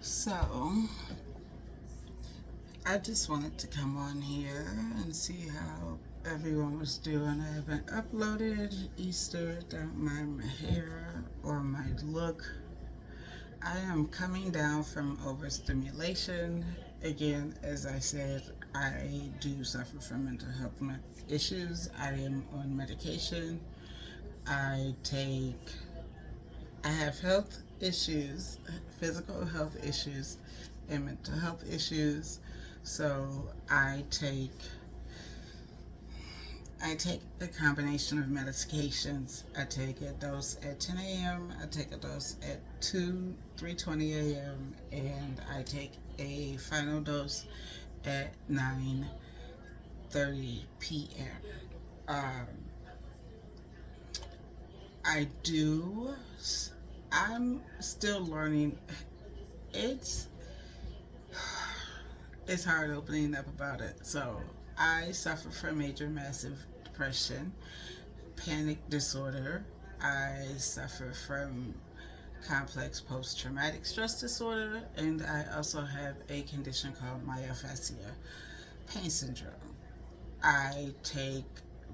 So, I just wanted to come on here and see how everyone was doing. I haven't uploaded Easter. Don't mind my hair or my look. I am coming down from overstimulation. Again, as I said, I do suffer from mental health issues. I am on medication. I take, I have health issues, physical health issues, and mental health issues. So I take a combination of medications. I take a dose at 10 a.m. I take a dose at 3:20 a.m. and I take a final dose at 9:30 p.m. Um, I do. I'm still learning. It's it's hard opening up about it. So I suffer from major massive depression, panic disorder. I suffer from complex post traumatic stress disorder, and I also have a condition called myofascia pain syndrome. I take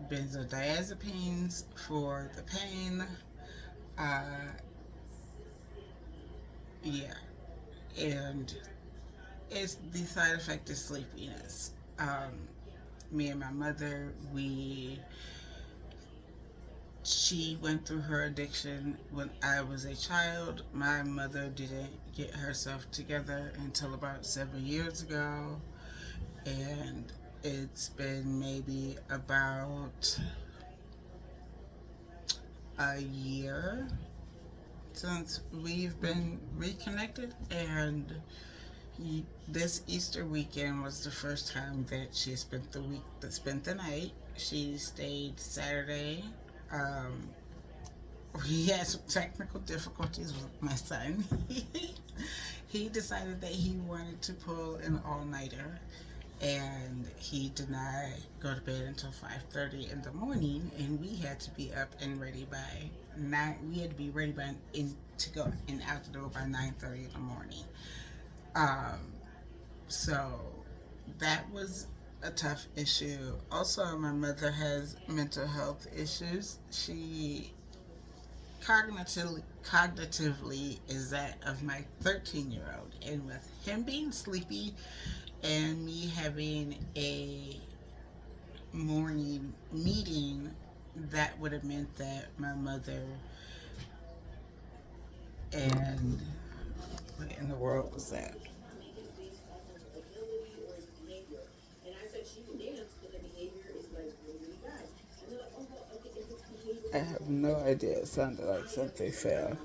benzodiazepines for the pain. Uh, yeah, and it's the side effect is sleepiness. Me and my mother, she went through her addiction when I was a child. My mother didn't get herself together until about 7 years ago, and it's been maybe about a year since we've been reconnected, and this Easter weekend was the first time that she spent the night. She stayed Saturday. Um, we had some technical difficulties with my son. He decided that he wanted to pull an all-nighter, and he did not go to bed until 5:30 in the morning, and we had to be up and ready by 9. We had to be ready by in to go and out the door by 9:30 in the morning. Um, so that was a tough issue. Also, my mother has mental health issues. She cognitively is that of my 13-year-old, and with him being sleepy and me having a morning meeting, that would have meant that my mother and what in the world was that? I have no idea. It sounded like something fell,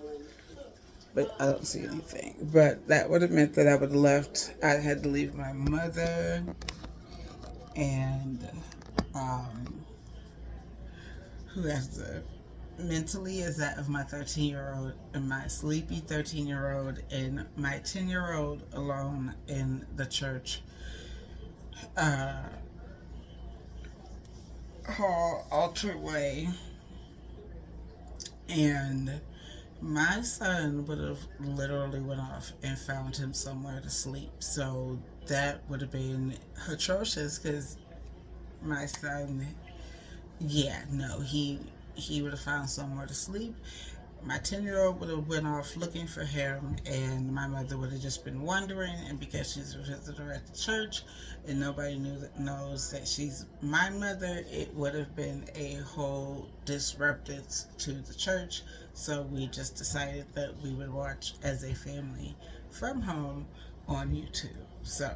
but I don't see anything. But that would have meant that I would have left. I had to leave my mother and um, who has the mentally is that of my 13-year-old and my sleepy 13-year-old and my 10-year-old alone in the church uh, hall altarway. And my son would have literally went off and found him somewhere to sleep. So that would have been atrocious because my son, yeah, no, he would have found somewhere to sleep. My 10-year-old would have went off looking for him, and my mother would have just been wondering. And because she's a visitor at the church and nobody knows that she's my mother, it would have been a whole disruptance to the church. So we just decided that we would watch as a family from home on YouTube. So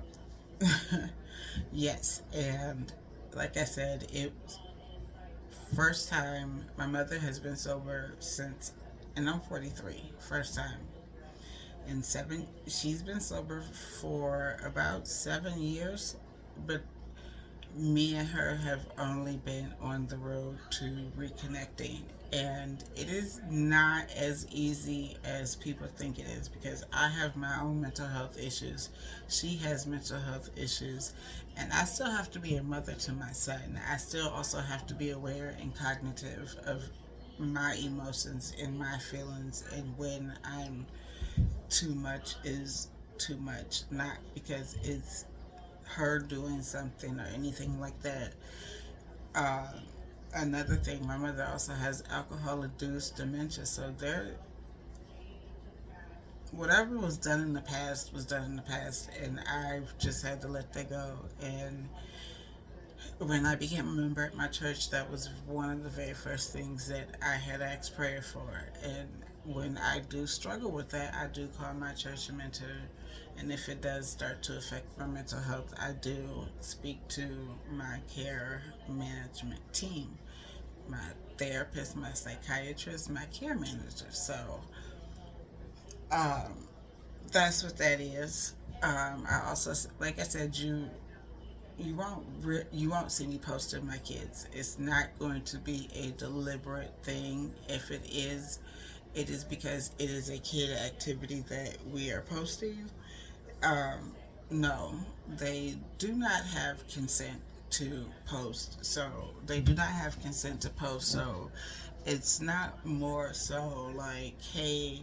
yes, and like I said, it first time my mother has been sober since, and I'm 43. First time in seven. She's been sober for about 7 years, but me and her have only been on the road to reconnecting. And it is not as easy as people think it is because I have my own mental health issues. She has mental health issues. And I still have to be a mother to my son. I still also have to be aware and cognitive of my emotions and my feelings and when I'm too much is too much, not because it's her doing something or anything like that. Uh, Another thing, my mother also has alcohol-induced dementia, so there, whatever was done in the past was done in the past, and I've just had to let that go. And when I became a member at my church, that was one of the very first things that I had asked prayer for. And when I do struggle with that, I do call my church a mentor. And if it does start to affect my mental health, I do speak to my care management team, my therapist, my psychiatrist, my care manager. So um, that's what that is. I also, like I said, you won't see me posting my kids. It's not going to be a deliberate thing. If it is, it is because it is a kid activity that we are posting. Um, no, they do not have consent to post. So they do not have consent to post. So it's not more so like, hey,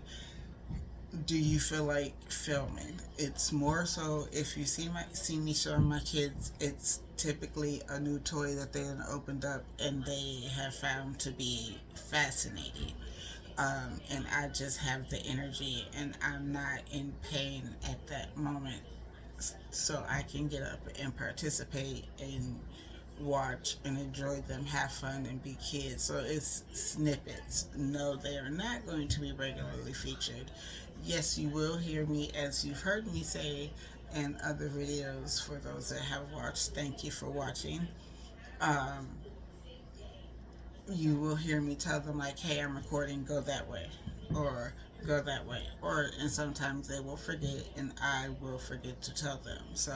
do you feel like filming? It's more so if you see me showing my kids, it's typically a new toy that they have opened up and they have found to be fascinating. And I just have the energy and I'm not in pain at that moment, so I can get up and participate and watch and enjoy them, have fun, and be kids. So it's snippets. No, they are not going to be regularly featured. Yes, you will hear me, as you've heard me say in other videos. For those that have watched, thank you for watching. Um, you will hear me tell them like, hey, I'm recording, go that way, or go that way, and sometimes they will forget and I will forget to tell them. So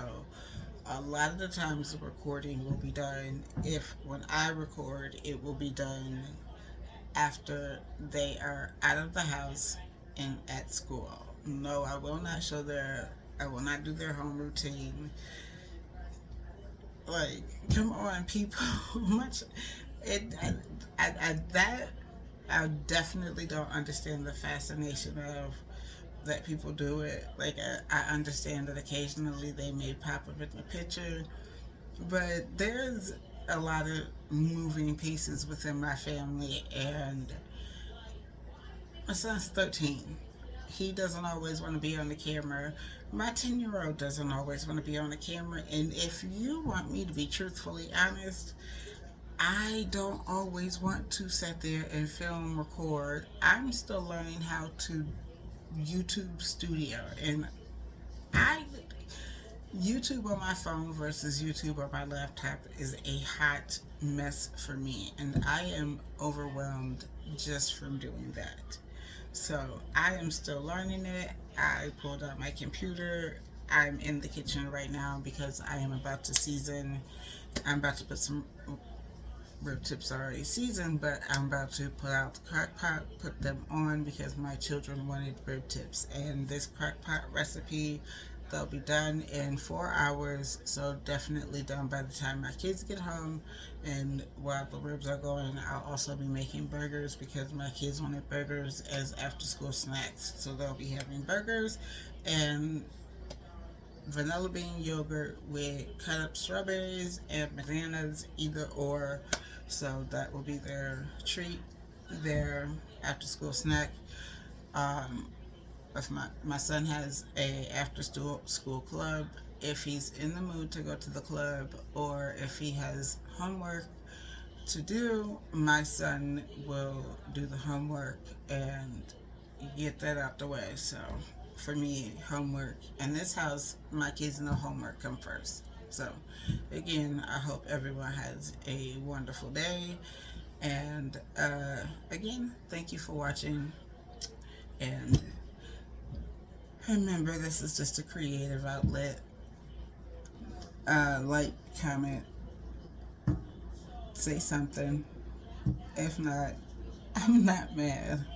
a lot of the times the recording will be done, if when I record, it will be done after they are out of the house and at school. No, I will not do their home routine. Like, come on, people. Much it that I definitely don't understand the fascination of that people do it. Like, I understand that occasionally they may pop up in the picture, but there's a lot of moving pieces within my family, and my son's 13. He doesn't always want to be on the camera. My 10-year-old doesn't always want to be on the camera. And if you want me to be truthfully honest, I don't always want to sit there and film, record. I'm still learning how to YouTube Studio. And I YouTube on my phone versus YouTube on my laptop is a hot mess for me. And I am overwhelmed just from doing that. So I am still learning it. I pulled out my computer. I'm in the kitchen right now because I am about to season. I'm about to put some rib tips already seasoned, but I'm about to put out the crock pot, put them on because my children wanted rib tips. And this crock pot recipe, they'll be done in 4 hours, so definitely done by the time my kids get home. And while the ribs are going, I'll also be making burgers because my kids wanted burgers as after school snacks. So they'll be having burgers and vanilla bean yogurt with cut up strawberries and bananas, either or. So that will be their treat, their after school snack. Um, if my son has a after school club, if he's in the mood to go to the club or if he has homework to do, my son will do the homework and get that out the way. So for me, homework in this house, my kids know homework come first. So again, I hope everyone has a wonderful day, and again, thank you for watching. And remember, this is just a creative outlet. Like, comment, say something. If not, I'm not mad.